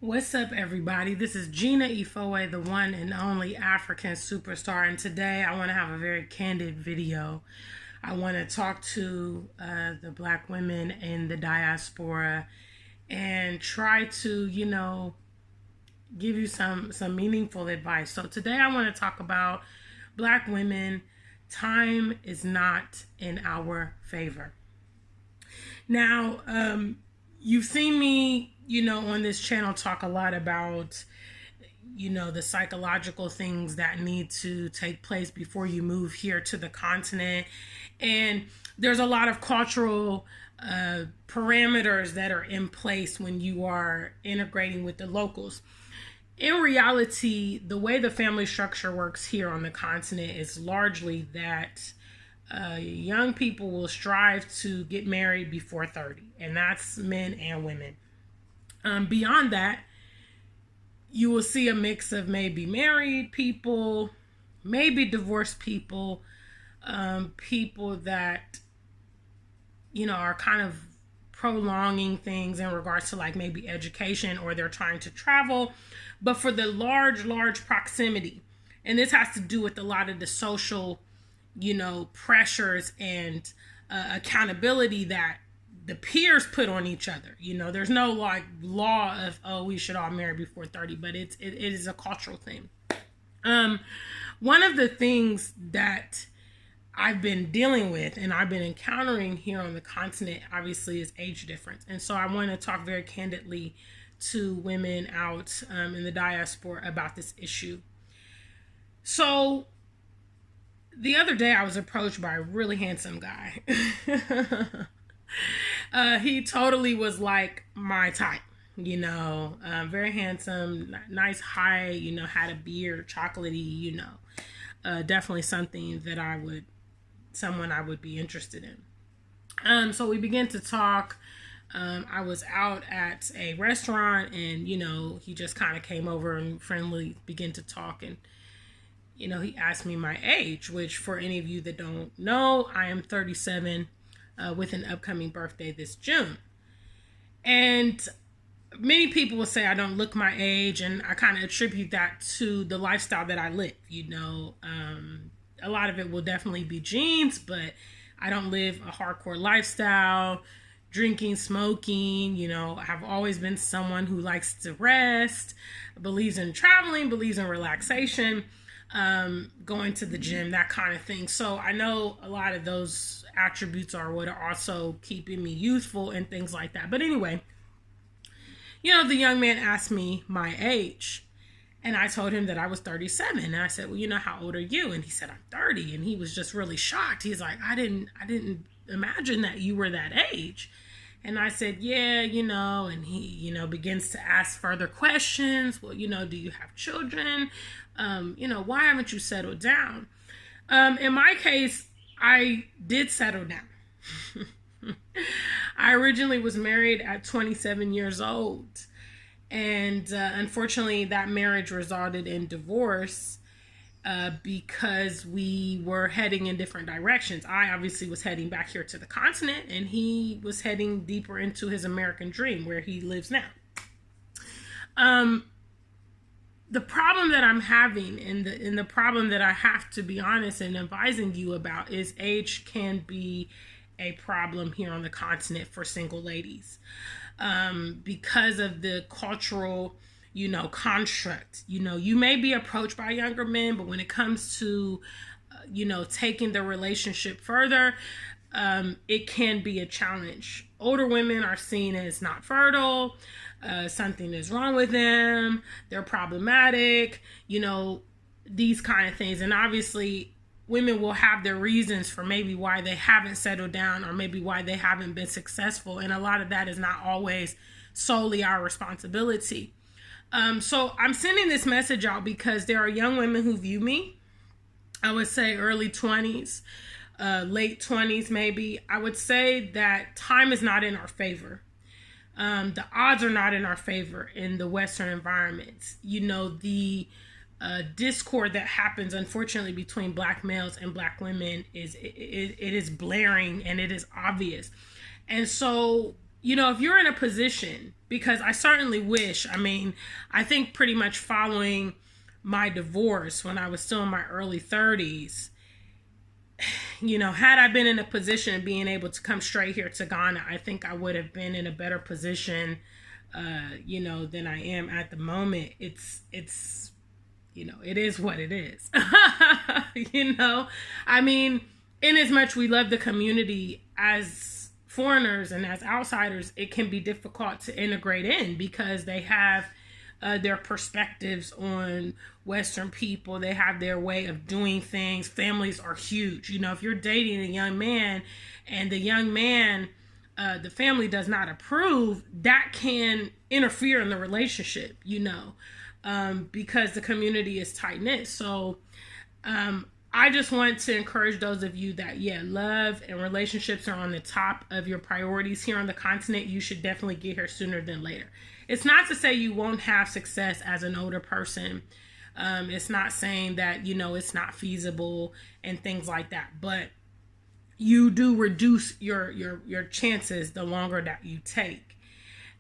What's up, everybody? This is Gina Ifoe, the one and only African superstar, and today I want to have a very candid video. I want to talk to the Black women in the diaspora and try to, give you some meaningful advice. So today I want to talk about Black women. Time is not in our favor. Now, you've seen me, on this channel talk a lot about, the psychological things that need to take place before you move here to the continent. And there's a lot of cultural parameters that are in place when you are integrating with the locals. In reality, the way the family structure works here on the continent is largely that young people will strive to get married before 30, and that's men and women. Beyond that, you will see a mix of maybe married people, maybe divorced people, people that, are kind of prolonging things in regards to like maybe education, or they're trying to travel. But for the large proximity, and this has to do with a lot of the social, pressures and accountability that the peers put on each other. There's no like law of, oh, we should all marry before 30, but it is a cultural thing. One of the things that I've been dealing with and I've been encountering here on the continent, obviously, is age difference. And so I want to talk very candidly to women out in the diaspora about this issue. So the other day I was approached by a really handsome guy. He totally was like my type, very handsome, nice height, had a beard, chocolatey, definitely something that someone I would be interested in. So we began to talk. I was out at a restaurant and, he just kind of came over and friendly began to talk. And, he asked me my age, which for any of you that don't know, I am 37 with an upcoming birthday this June. And many people will say I don't look my age, and I kind of attribute that to the lifestyle that I live. A lot of it will definitely be genes, but I don't live a hardcore lifestyle, drinking, smoking. I've always been someone who likes to rest, believes in traveling, believes in relaxation, going to the gym, that kind of thing. So I know a lot of those attributes are what are also keeping me youthful and things like that. But anyway, the young man asked me my age, and I told him that I was 37. And I said, well, how old are you? And he said, I'm 30. And he was just really shocked. He's like, I didn't imagine that you were that age. And I said, yeah, and he, begins to ask further questions. Well, do you have children? Why haven't you settled down? In my case, I did settle down. I originally was married at 27 years old. And unfortunately, that marriage resulted in divorce because we were heading in different directions. I obviously was heading back here to the continent, and he was heading deeper into his American dream where he lives now. The problem that I'm having and the problem that I have to be honest and advising you about is age can be a problem here on the continent for single ladies because of the cultural, construct. You may be approached by younger men, but when it comes to, taking the relationship further, it can be a challenge. Older women are seen as not fertile. Something is wrong with them. They're problematic, these kind of things. And obviously, women will have their reasons for maybe why they haven't settled down or maybe why they haven't been successful. And a lot of that is not always solely our responsibility. So I'm sending this message out because there are young women who view me, I would say early 20s, late 20s maybe. I would say that time is not in our favor. The odds are not in our favor in the Western environments. The discord that happens, unfortunately, between Black males and Black women it is blaring and it is obvious. And so you know, if you're in a position, because I certainly wish, I mean, I think pretty much following my divorce when I was still in my early 30s, you know, had I been in a position of being able to come straight here to Ghana, I think I would have been in a better position, you know, than I am at the moment. It's, you know, it is what it is. You know, I mean, in as much we love the community, as foreigners and as outsiders, it can be difficult to integrate in because they have their perspectives on Western people. They have their way of doing things. Families are huge. You know, if you're dating a young man and the young man, the family does not approve, that can interfere in the relationship, you know, because the community is tight knit. So I just want to encourage those of you that, yeah, love and relationships are on the top of your priorities here on the continent. You should definitely get here sooner than later. It's not to say you won't have success as an older person. It's not saying that, you know, it's not feasible and things like that. But you do reduce your chances the longer that you take.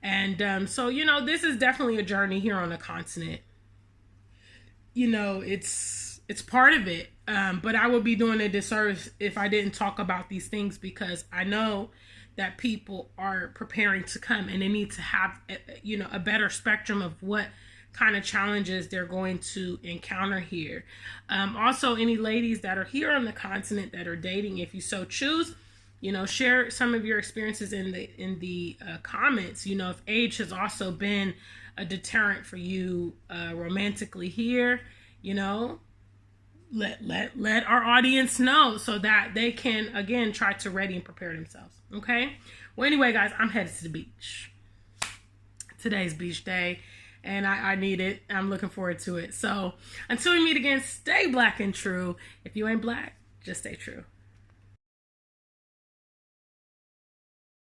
And so, you know, this is definitely a journey here on the continent. You know, it's part of it. But I would be doing a disservice if I didn't talk about these things, because I know that people are preparing to come and they need to have, you know, a better spectrum of what kind of challenges they're going to encounter here. Also, any ladies that are here on the continent that are dating, if you so choose, you know, share some of your experiences in the comments. You know, if age has also been a deterrent for you romantically here, you know, let our audience know so that they can, again, try to ready and prepare themselves. Okay. Well, anyway, guys, I'm headed to the beach. Today's beach day, and I need it. I'm looking forward to it. So until we meet again, stay black and true. If you ain't black, just stay true.